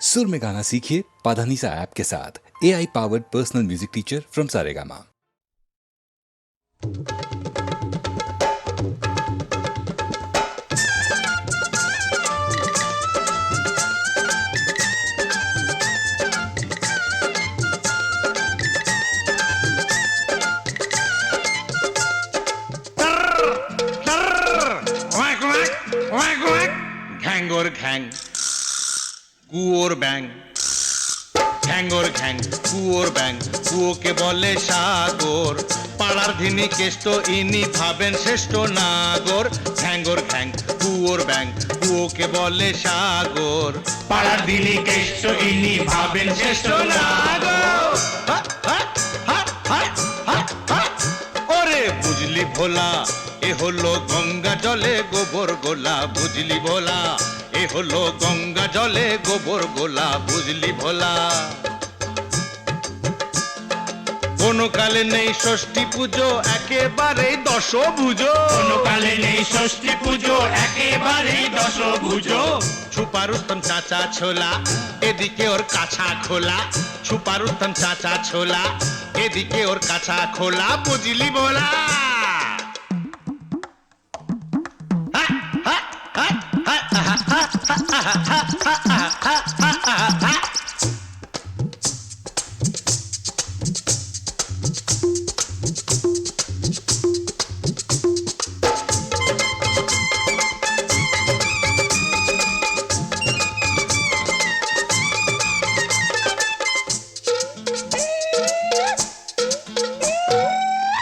सुर में गाना सीखिए पाधानीसा ऐप के साथ। AI powered personal music teacher from Saregama. ঘ্যাঙ্গর ঘ্যাং কুয়োর ব্যাং ঘ্যাঙ্গর ঘ্যাং কুয়োর ব্যাং কুয়োকে বলে সাগর পাড়ার ধিনি কেষ্ট ইনি ভাবেন শ্রেষ্ঠ নাগর ঘ্যাঙ্গর ঘ্যাং কুয়োর ব্যাং কুয়োকে বলে সাগর পাড়ার দিনে কেষ্ট ইনি ভাবেন শ্রেষ্ঠ নাগর। ওরে বুঝলি ভোলা এ হলো গঙ্গা জলে গোবর গোলা বুঝলি ভোলা এ হলো গঙ্গা জলে গোবর গোলা বুঝলি ভোলা কোনো কালে নেই ষষ্ঠী পুজো একেবারেই দশভুজো কোনো কালে নেই ষষ্ঠী পুজো একেবারেই দশভুজো ছুপারুস্তম চাচা ছোলা এদিকে ওর কাছা খোলা ছুপারুস্তম চাচা ছোলা এদিকে ওর কাছা খোলা বুঝলি ভোলা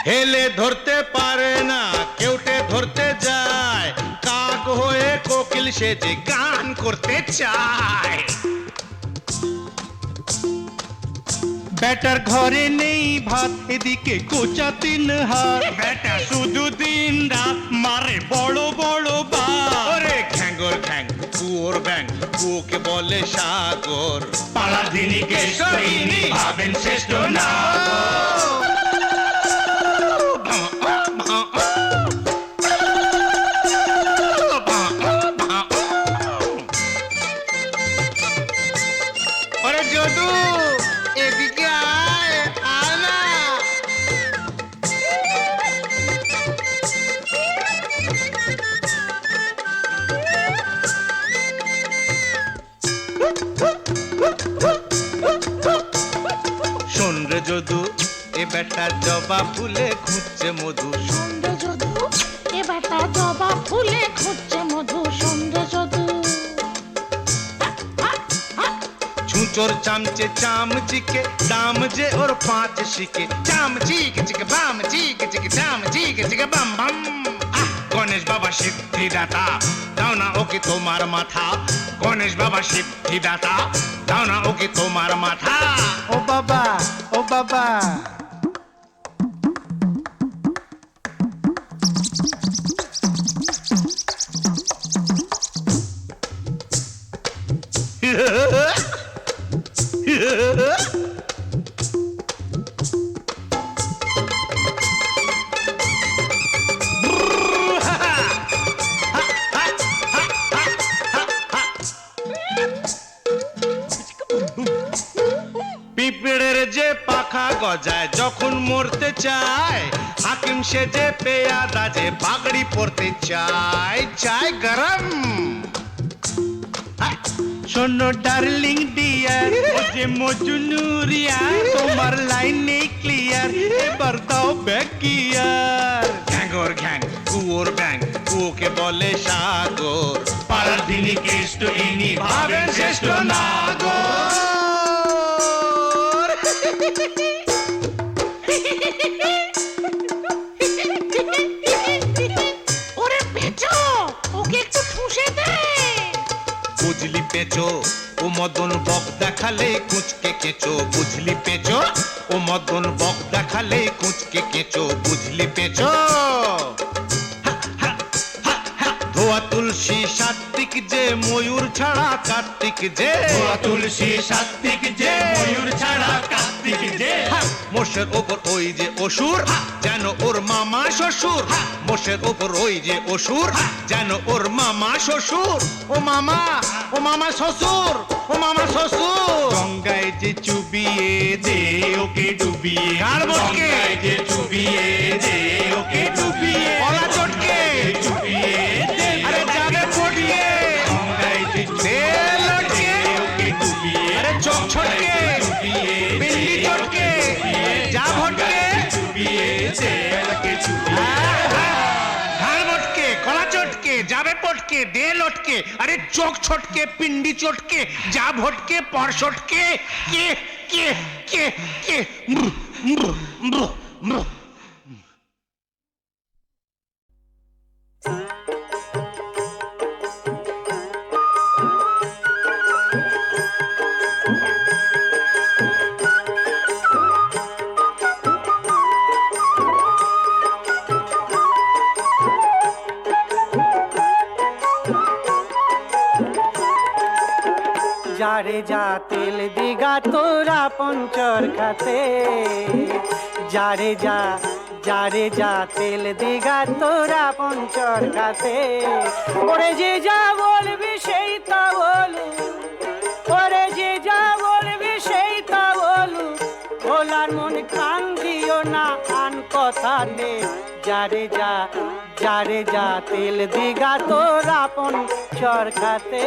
হেলে ধরতে পারে না কেউটে ধরতে যায় কাক হয়ে কোকিল সেজে গান করতে চায় বেটার ঘরে নেই ভাত এদিকে কোচা তিন হাত বেটা শুধু দিন রাত মারে বড় বড় বাত ওরে ঘ্যাঙ্গর ঘ্যাং কুয়োর ব্যাং কুয়োকে বলে সাগর পাড়ার দিনে কেষ্ট ইনি ভাবেন শ্রেষ্ঠ নাগর। ওরে যদু এদিকে আয় আয় না শোন রে যদু এ বেটা জবা ফুলে খুঁজছে মধু সন্ধ্যে যদু এ বেটা জবা ফুলে খুঁজছে মধু সন্ধ্যে যদু ছুঁচোর চামচে চামচিকে দাম যে ওর পাঁচ শিকে চাম চিকে চিকে বাম চিকে চিকে চাম চিকে চিকে বাম বাম গণেশ বাবা সিদ্ধিদাতা দাও না ওকে তোমার মাথা গণেশ বাবা সিদ্ধিদাতা দাও না ওকে তোমার মাথা ও বাবা ও বাবা পিঁপড়ের যে পাখা গজায় যখন মরতে চায় হাকিম সে যে পেয়াদা যে পাগড়ি পরতে চায় চায় গরম শোনো ডার্লিং ডিয়ার ও যে মজনুরিয়া তোমার লাইন নেই ক্লিয়ার এবার দাও ব্যাক গিয়ার ঘ্যাঙ্গর ঘ্যাং কুয়োর ব্যাং কুয়োকে বলে সাগর পাড়ার দিনে কেষ্ট ইনি ভাবেন শ্রেষ্ঠ নাগর। ওরে পেঁচো ওকে একটু ঠুসে দে বুঝলি পেঁচো ও মদন বক দেখালে কুচকে কেঁচো বুঝলি পেঁচো ও মদন বক দেখালে কুচকে কেঁচো বুঝলি পেঁচো ধোয়া তুলসী সাত্বিক যে ময়ূর ছাড়া কার্তিক যে ধোয়া তুলসী সাত্বিক যে ময়ূর ছাড়া কার্তিক যে মোষের ওপর ওই যে অসুর যেন ওর মামা শ্বশুর মোষের ওপর ওই যে অসুর যেন ওর মামা শ্বশুর ও মামা শ্বশুর ও মামা শ্বশুর শ্বশুর গঙ্গায় যে চুবিয়ে দে ওকে ডুবিয়ে আর বটকে? গঙ্গায় যে চুবিয়ে দে ওকে ডুবিয়ে কলা চটকে চুবিয়ে দে আরে যাবে পটকে গঙ্গায় যে দে লটকে ওকে ডুবিয়ে আরে চোখ ছটকে ডুবিয়ে পিন্ডি চটকে যা ভটকে চুবিয়ে দে ওকে চুবিয়ে ধান মটকে কলা চটকে যাবে পটকে দে লটকে আরে চোখ ছটকে পিন্ডি চটকে যা ভটকে পর ছটকে কে কে কে কে মৃ, মৃ, মৃ, মৃ। যারে যা তেল দিঘা তোরা পঞ্চর খাতে যারে যা তেল দিঘা তোরা পঞ্চর খাতে ওরে যে যা বলবি সেই তা বলু ওরে যে যা বলবি সেই তা বলু ভোলার মন কান দিও না আন কথাতে যারে যা তেল দিঘা তোরা পঞ্চর খাতে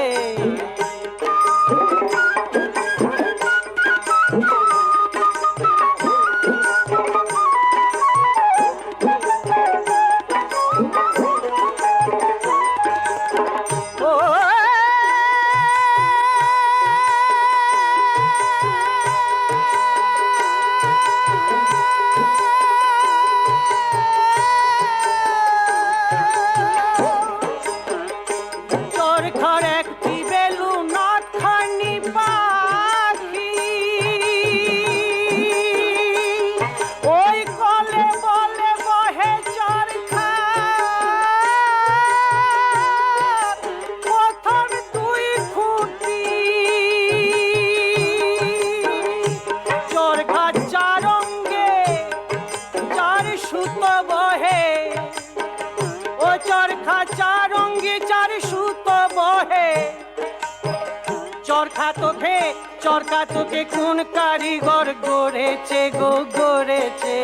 চরকা তোকে কোন কারিগর গড়েছে গো গড়েছে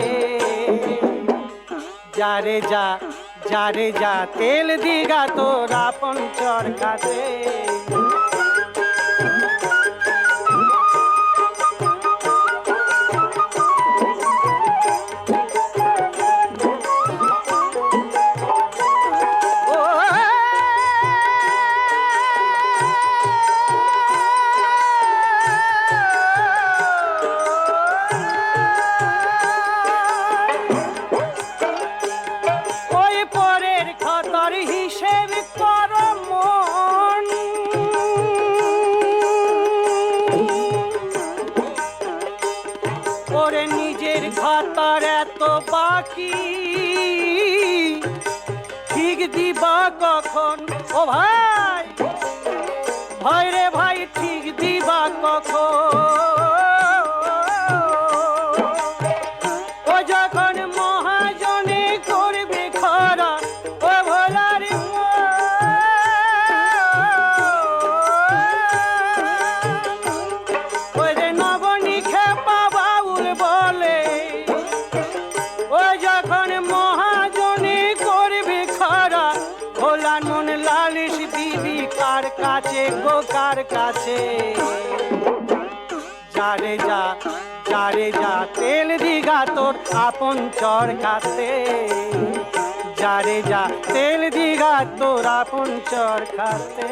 যারে যা তেল দিঘা তোর আপন চরকাতে খাতার এত বাকি ঠিক দিবা কখন ও ভাই ভাই রে ভাই ঠিক দিবা কখন ও যখন মহাজনে করবে খরা ও ভোলার ওই রে নবনী খেপা বাউল বলে লালিশ দিবি কার কাছে গো কার কাছে যারে যা তেল দিঘা তোর আপন চর খাতে যারে যা তেল দিঘা তোর আপন চর খাতে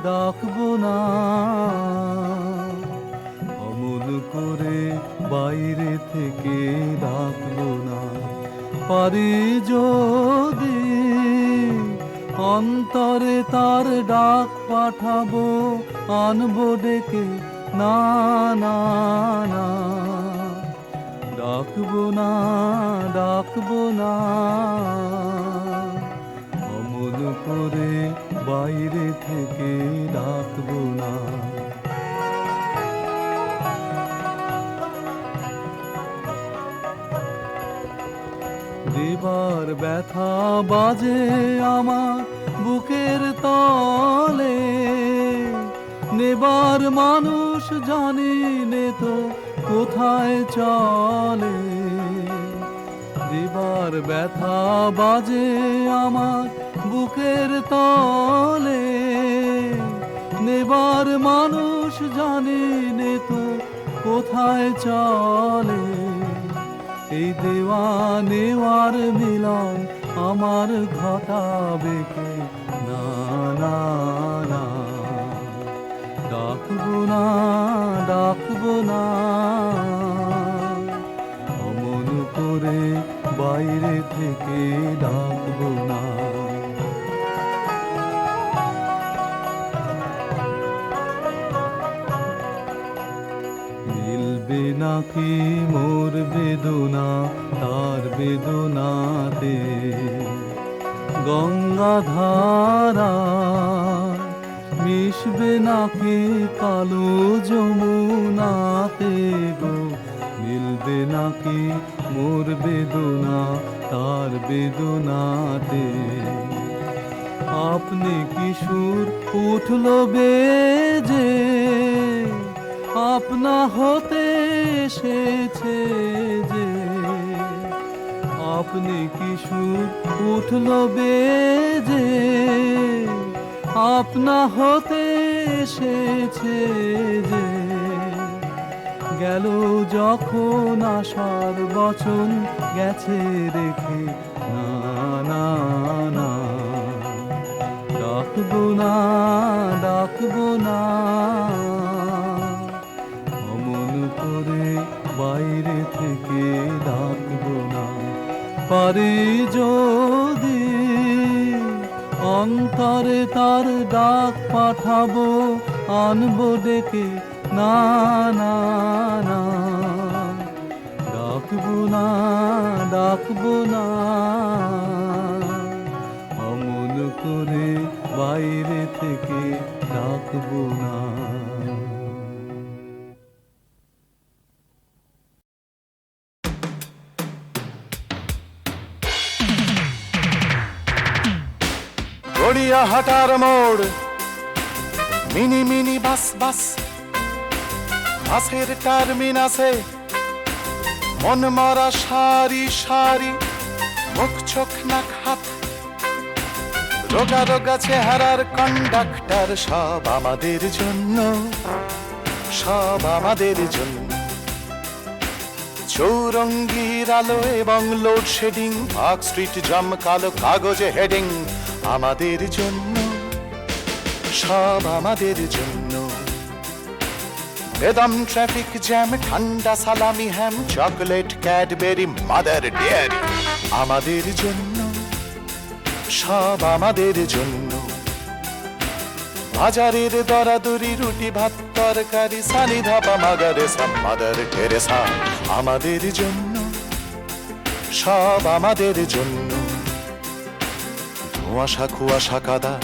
ডাকবো না অমল করে বাইরে থেকে ডাকবো না পারি যদি অন্তরে তার ডাক পাঠাবো আনবো ডেকে না না না ডাকবো না অমল করে বাইরে থেকে ডাকবো না। দেবার ব্যথা বাজে আমার বুকের তলে, নেবার মানুষ জানি নে তো কোথায় চলে। দেবার ব্যথা বাজে আমার বুকের তলে, নেবার মানুষ জানি নে তো কোথায় চলে। এই দেওয়া নেওয়ার মিলন আমার ঘটাবে কে? না না না, ডাকবো না ডাকবো না, অমন করে বাইরে থেকে ডাকবো না। মিলবে নাকি মোর বেদনা তার বেদনাতে, গঙ্গা ধারা মিশবে নাকি কালো যমুনাতে গো? মিলবে নাকি মোর বেদনা তার বেদনাতে? আপনি কিশোর উঠল বেজে, আপনা হতে এসেছে যে। আপনি কিশোর উঠল বেজে, আপনা হতে এসেছে যে। গেল যখন আশার বচন গেছে রেখে, না না না, ডাকবো না ডাকবো না, অমন করে বাইরে থেকে ডাকবো না। পারি যদি অন্তরে তার ডাক পাঠাবো, আনবো ডেকে, না না না, ডাকবো না ডাকবো না, অমন করে বাইরে থেকে ডাকবো না। গড়িয়া হাটার মোড়, মিনি মিনি বাস বাস, বাসের টার্মিনাসে মন মরা সারি সারি, মুখ চোখ নাক হাত, রোগা রোগা চেহারার কন্ডাক্টর। সব আমাদের জন্য, সব আমাদের জন্য। চৌরঙ্গির আলো এবং লোডশেডিং, পার্ক স্ট্রিট জমকালো কাগজে হেডিং, আমাদের জন্য, সব আমাদের জন্য। বেদম ট্রাফিক জ্যাম, ঠান্ডা সালামি হ্যাম, চকলেট ক্যাডবেরি মাদার ডেয়ারি, আমাদের জন্য, সব আমাদের জন্য। বাজারের দরাদরি, রুটি ভাত তরকারি, সানি ধাপা মাগারেসা মাদার টেরেসা, আমাদের জন্য, সব আমাদের জন্য। কুয়াশা কুয়াশা কাদা,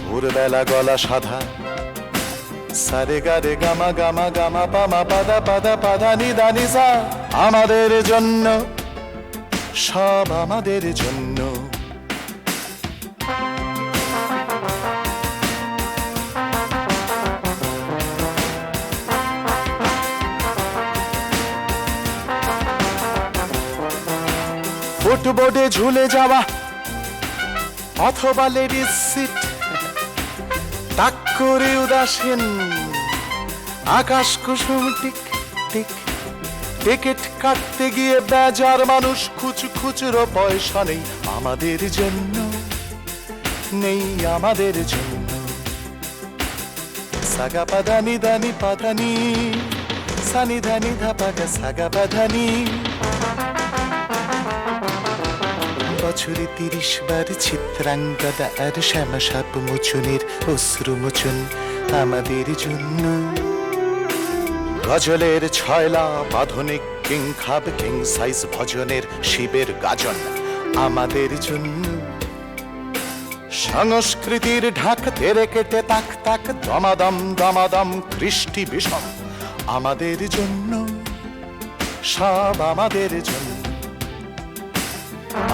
ভোরবেলা গলা সাধা, সারে গারে গামা গামা গামা পামা পাদা পাদা পাদা নিদা নিসা, আমাদের জন্য, সব আমাদের জন্য। ফুটবোর্ডে ঝুলে যাওয়া অথবা লেডিস সিট, তাক করে উদাসীন আকাশ কুসুম টিক টিক। টিকিট কাটতে গিয়ে বেজার মানুষ, খুচরো পয়সা নেই, আমাদের জন্য, নেই আমাদের জন্য। সাগা পাদানি দানি পাদানি, সানি ধানি ধাপাগা সাগা পাধানি। বছরে 30 বার চিত্রাঙ্গদা আর শ্যামা সাপ মোচনের অশ্রু মোচন, আমাদের জন্য। গজলের ছয়লা বাঁধনিক কিং খাব, কিং সাইজ ভজনের শিবের গাজন, আমাদের জন্য, সংস্কৃতির ঢাক তেরে কেটে তাক তাক দমাদম দমাদম কৃষ্টি বিষম আমাদের জন্য, সব আমাদের জন্য।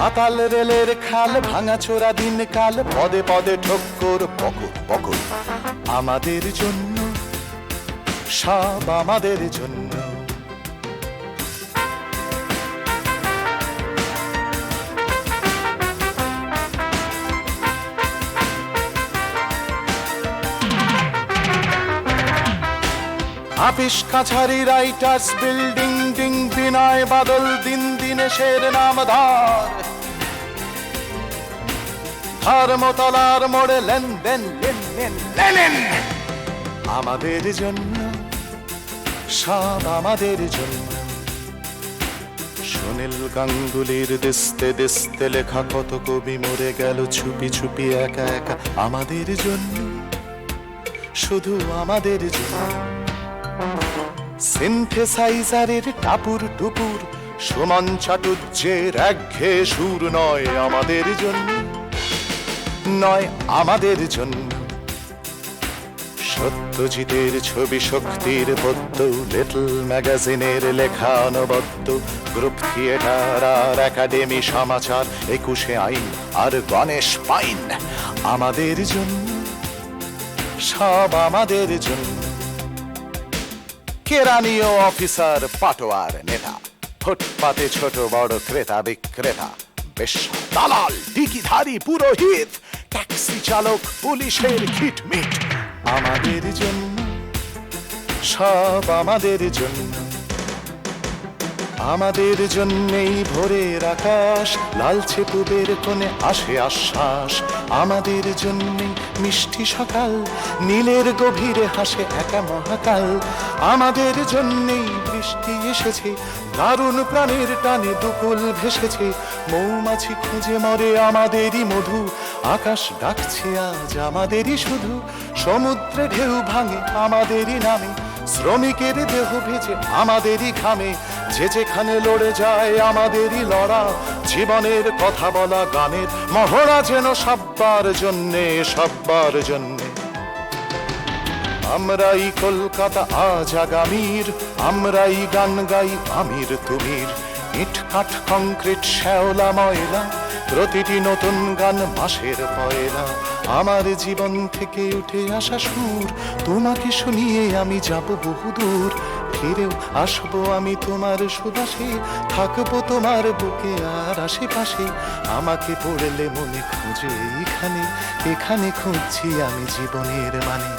আতাল রেলের খাল ভাঙা চোরা দিন কাল পদে পদে ঠক্কর পকর পকর আমাদের জন্য, সব আমাদের জন্য। আপিস কাছারি writers building ding Binoy Badal দিন দিনেশের নামধার ধর্মতলার মোড়ে লেনদেন লেনদেন লেনেন আমাদের জন্য, সব আমাদের জন্য। সুনীল গাঙ্গুলির দিস্তে দিস্তে লেখা কত কবি মরে গেল চুপি চুপি একা একা আমাদের জন্য, শুধু আমাদের জন্য। সিনথেসাইজারের টাপুর টুপুর সুমন চাটুর্যের একঘেয়ে সুর নয় আমাদের জন্য, নয় আমাদের জন্য। সত্যজিতের ছবি শক্তির পদ্য লিটল ম্যাগাজিনের লেখা অনবদ্য গ্রুপ থিয়েটার আর একাডেমি সমাচার 21 আইন আর গণেশ পাইন আমাদের জন্য, সব আমাদের জন্য। কেরানীয় অফিসার পাটোয়ার নেতা ফুটপাতে ছোট বড় ক্রেতা বিক্রেতা বেশ্যা দালাল ডিকিধারী পুরোহিত ট্যাক্সি চালক পুলিশের খিটমিট আমাদের জন্য, সব আমাদের জন্য। আমাদের জন্যেই ভোরের আকাশ লালচে পুবের কোণে আসে আশ্বাস, আমাদের জন্যেই মিষ্টি সকাল নীলের গভীরে হাসে একা মহাকাল, আমাদের জন্যেই বৃষ্টি এসেছে দারুণ প্রাণের টানে দুকুল ভেসেছে, মৌমাছি খুঁজে মরে আমাদেরই মধু, আকাশ ডাকছে আজ আমাদেরই শুধু, সমুদ্রে ঢেউ ভাঙে আমাদেরই নামে, শ্রমিকের দেহ ভেজে আমাদেরই ঘামে, যে যেখানে লড়ে যায় আমাদেরই লড়া, জীবনের কথা বলা গানের মহড়া যেন সব্বার জন্যে, সব্বার জন্যে। আমরাই কলকাতা আজ আগামীর, আমরাই গান গাই আমির তুমির, ইট কাঠ কংক্রিট শ্যাওলা ময়লা প্রতিটি নতুন গান মাসের পয়লা, আমার জীবন থেকে উঠে আসা সুর তোমাকে শুনিয়ে আমি যাব বহুদূর, ফিরেও আসবো আমি তোমার সুবাসে, থাকবো তোমার বুকে আর আশেপাশে, আমাকে পড়লে মনে খুঁজে এইখানে, এখানে খুঁজছি আমি জীবনের মানে,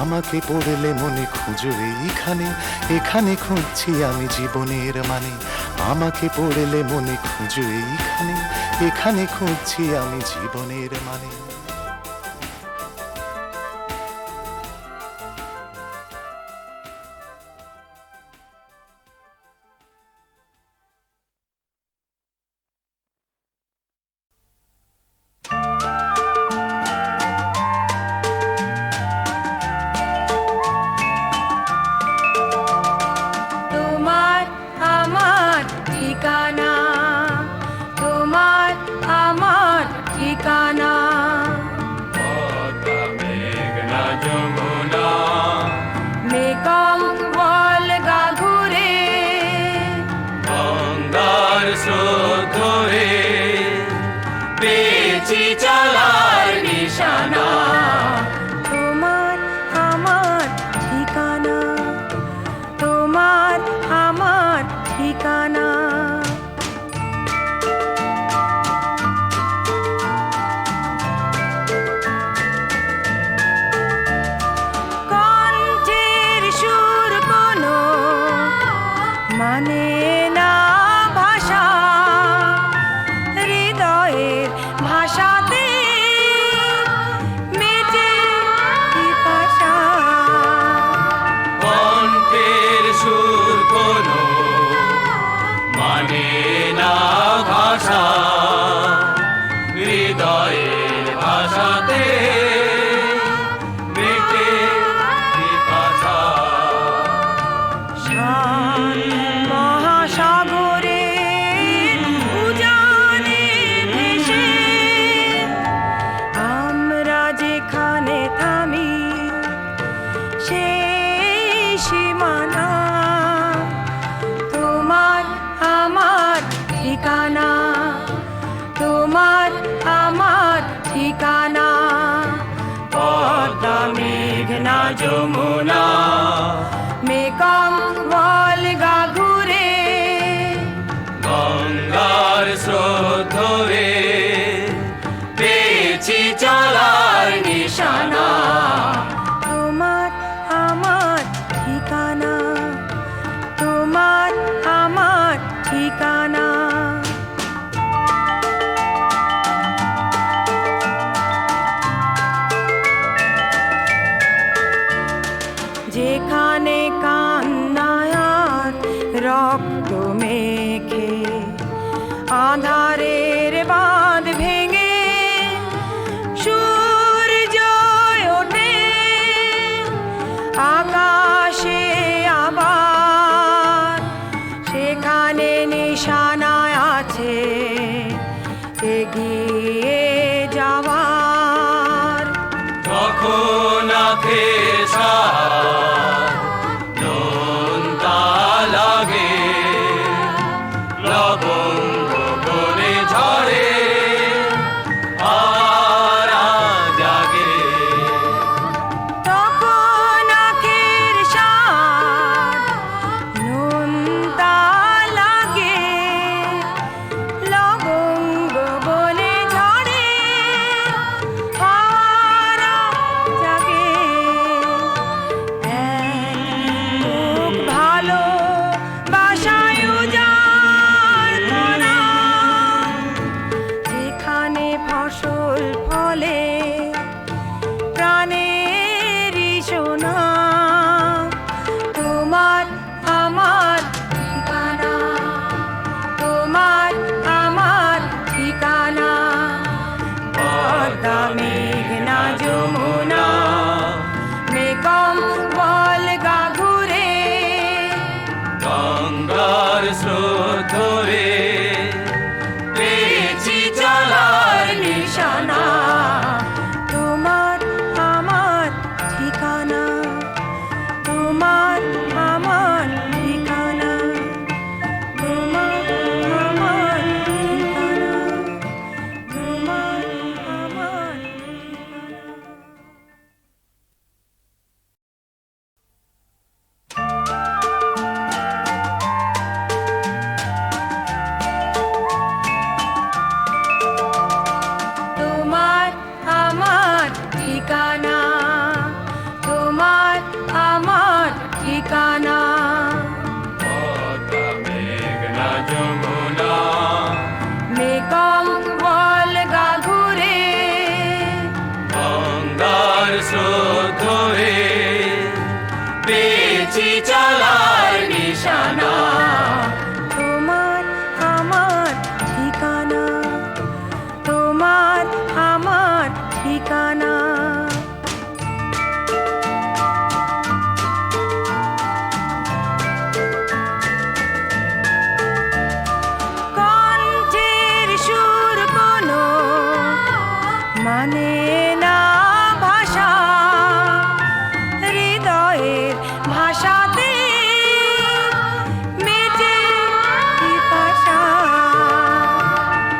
আমাকে পড়লে মনে খুঁজো এইখানে, এখানে খুঁজছি আমি জীবনের মানে, আমাকে পড়লে মনে খুঁজো এইখানে, এখানে খুঁজছি আমি জীবনের মানে। তোমার আমার ঠিকানা, তোমার আমার ঠিকানা, মেকং ভলগা ঘুরে গঙ্গার স্রোত ধরে পেয়েছি চলার নিশানা, তোমার আমার ঠিকানা, তোমার আমার ঠিকানা। কণ্ঠের সুর কোনো মানে না ভাষা, হৃদয়ের ভাষাতে মেটে পিপাসা, কণ্ঠের সুর কোনো মানে না ভাষা, হৃদয়ের ভাষাতে মেটে পিপাসা, মহাসাগরে উজানে ভেসে যমুনা মেকং ভলগা ঘুরে গঙ্গার স্রোত ধরে পেয়েছি চলার নিশানা তোমার আমার ঠিকানা তোমার আমার ঠিকানা যেখানে কান্নায়ার রক্ত মেখে আধারের বাঁধ ভেঙে সূর্য ওঠে আকাশে আবার সেখানে নিশানায় আছে এগিয়ে যাওয়ার তখন আখের সার নোনতা লাগে লবঙ্গ বনে ঝরে আরা জাগে তখন আখের স্বাদ নোনতা লাগে লবঙ্গ বনে ঝরে হারা জাগে এক ভালো বাসায় উজাড় করা যেখানে ফসল ফলে প্রাণের সোনা তোমার আমার ঠিকানা তোমার আমার ঠিকানা পদ্মা মেঘনা যমুনা মেকং ভলগা ঘুরে গঙ্গার স্রোত ধরে পেয়েছি চলার নিশানা তোমার আমার ঠিকানা তোমার আমার ঠিকানা তোমার আমার ঠিকানা তোমার আমার ঠিকানা তোমার আমার ঠিকানা তোমার আমার ঠিকানা পদ্মা মেঘনা যমুনা মেকং ভলগা ঘুরে গঙ্গার স্রোত ধরে পেয়েছি চলার নিশানা তোমার আমার ঠিকানা তোমার আমার ঠিকানা কণ্ঠের সুর কোনো মানে না ভাষা হৃদয়ের ভাষাতে মেটে পিপাসা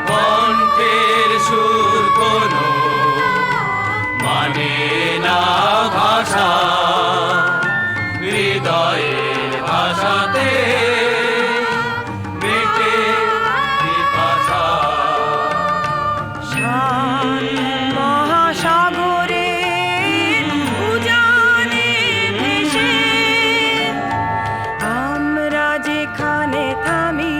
কণ্ঠের সুর কোনো মানে না ভাষা হৃদয়ের ভাষাতে মেটে পিপাসা শান মহাসাগরের উজানে ভেসে আমরা যেখানে থামি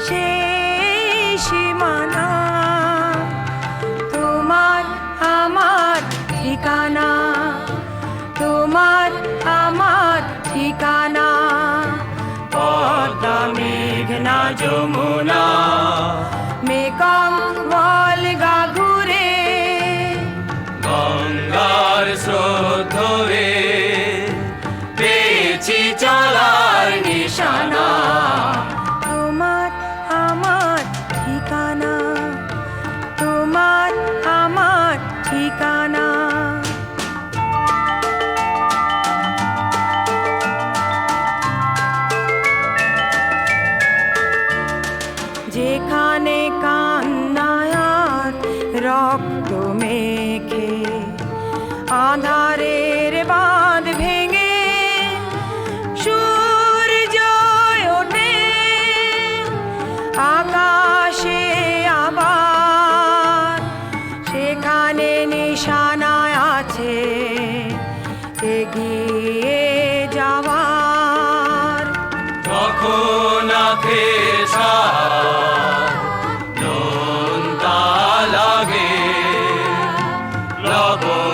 সেই সীমানা তোমার আমার ঠিকানা তোমার আমার ঠিকানা পদ্মা মেঘনা যমুনা মেকং ভলগা ঘুরে গঙ্গার স্রোত ধরে পেয়েছি চলার নিশানা তোমার আমার ঠিকানা তোমার আমার ঠিকানা যেখানে কান্নায়ার রক্ত মেখে আধারে বাঁধ ভেঙে সূর্য ওঠে আকাশে আবার সেখানে নিশানায় আছে এগিয়ে যাওয়ার। তখন আখে নোনতা লাগে লবণ